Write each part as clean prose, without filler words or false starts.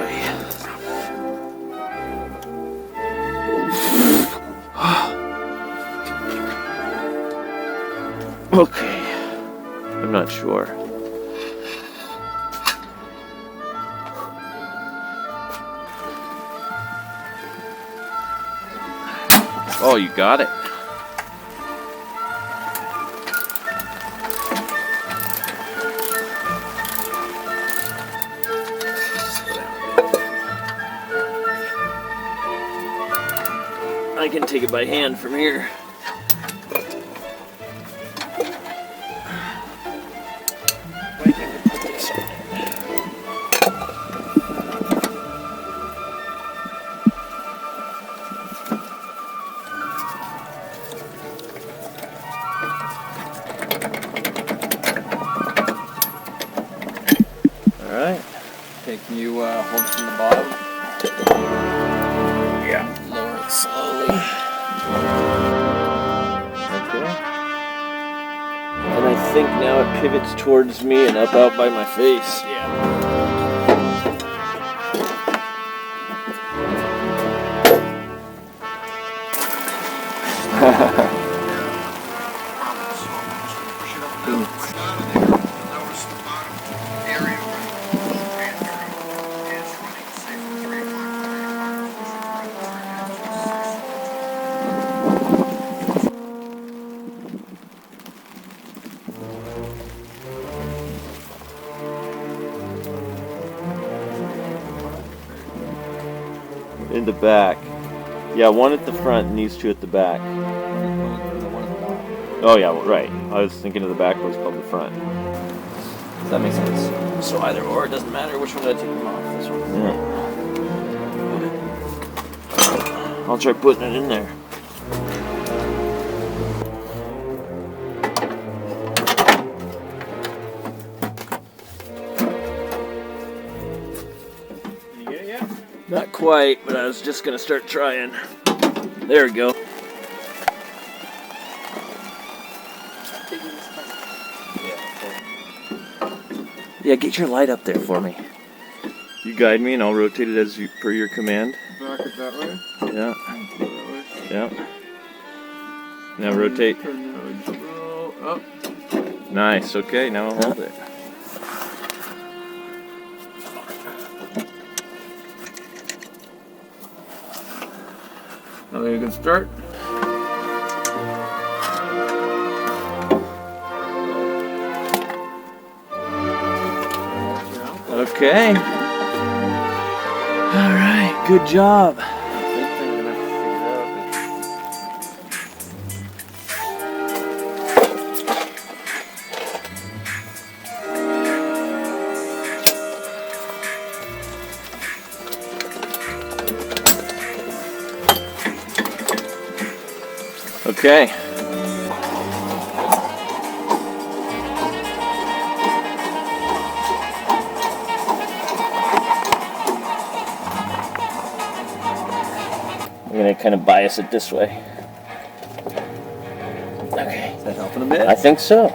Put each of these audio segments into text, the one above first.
boy. Okay. I'm not sure. Oh, you got it. I can take it by hand from here. Alright. Okay, can you hold it from the bottom? Yeah. Lower it slowly. Okay. And I think now it pivots towards me and up out by my face. Yeah. In the back. Yeah, one at the front and these two at the back. Oh yeah, well, right. I was thinking of the back, but it's called the front. That makes sense. So either or, it doesn't matter which one I take them off. This one. Yeah. I'll try putting it in there. Did you get it yet? Not quite, but I was just gonna start trying. There we go. Yeah, get your light up there for me. You guide me and I'll rotate it as per your command. Back it that way. Yeah. Go that way. Yeah. Now rotate. Turn the drill up. Nice. Okay, now I'll hold it. Now you can start. Okay. All right. Good job. I think I'm gonna figure it out. Okay. I'm gonna kind of bias it this way. Okay. Is that helping a bit? I think so.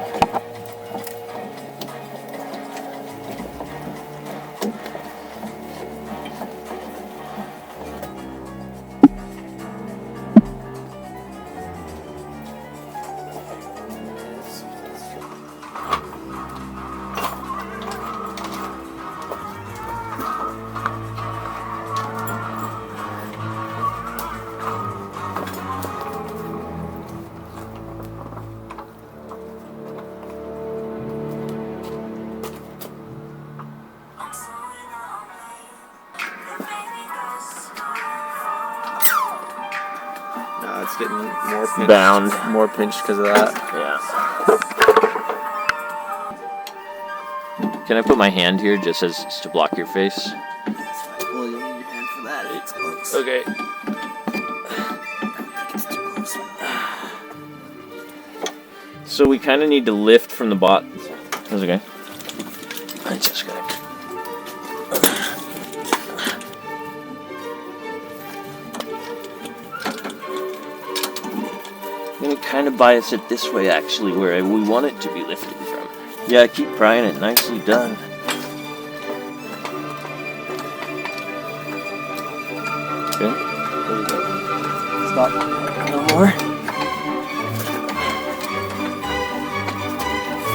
No, it's getting more pinched. Bound. More pinched because of that. Yeah. Can I put my hand here just as to block your face? Well, you need your hand for that. It's close. Okay. It's too close. So we kind of need to lift from the bottom. That's okay. I just gotta. I'm gonna kind of bias it this way, actually, where we want it to be lifted from. Yeah, keep prying it. Nicely done. Okay. There you go. Stop. No more.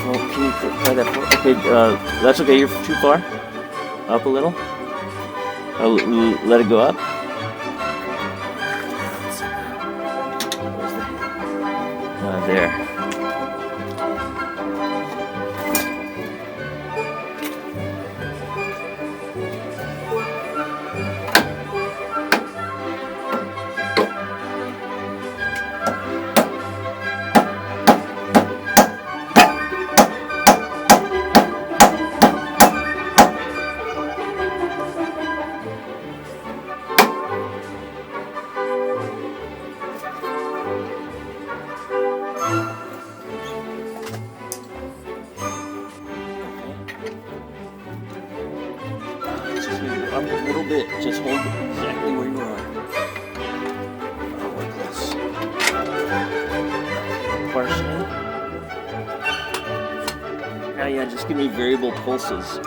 Well, can you try that forward? Okay, that's okay. You're too far. Up a little. Let it go up. There. Up a little bit. Just hold it exactly where you are. Oh, we're close. Partially. Now, yeah, just give me variable pulses.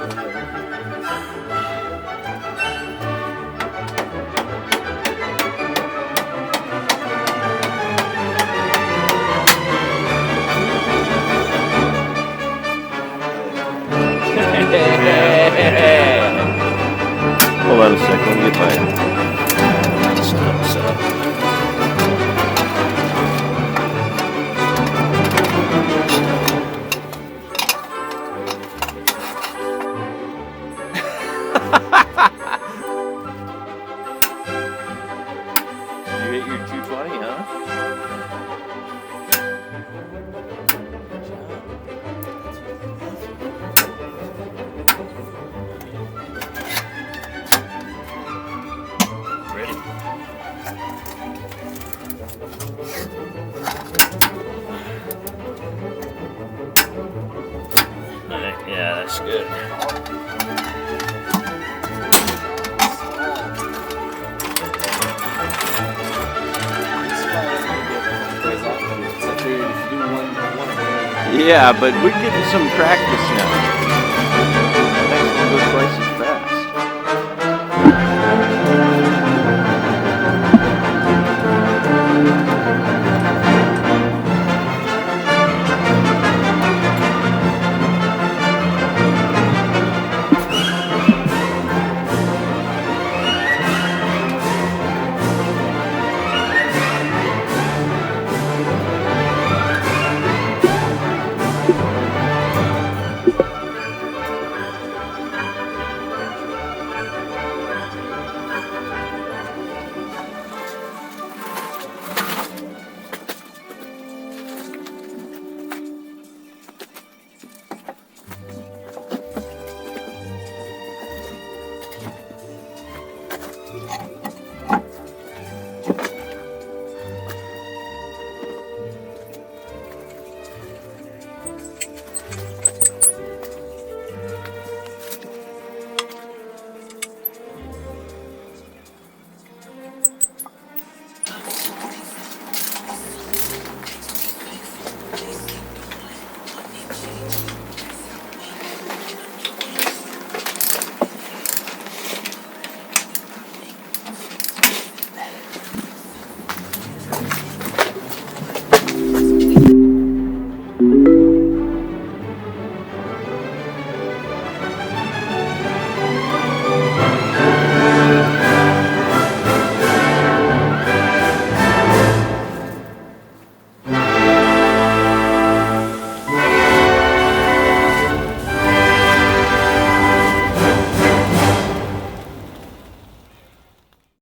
Hold on a second, let me get my stuff set up. You hit your 220, huh? Good job. Ready? Yeah, that's good. Yeah, but we're getting some practice now. Next one goes twice as fast.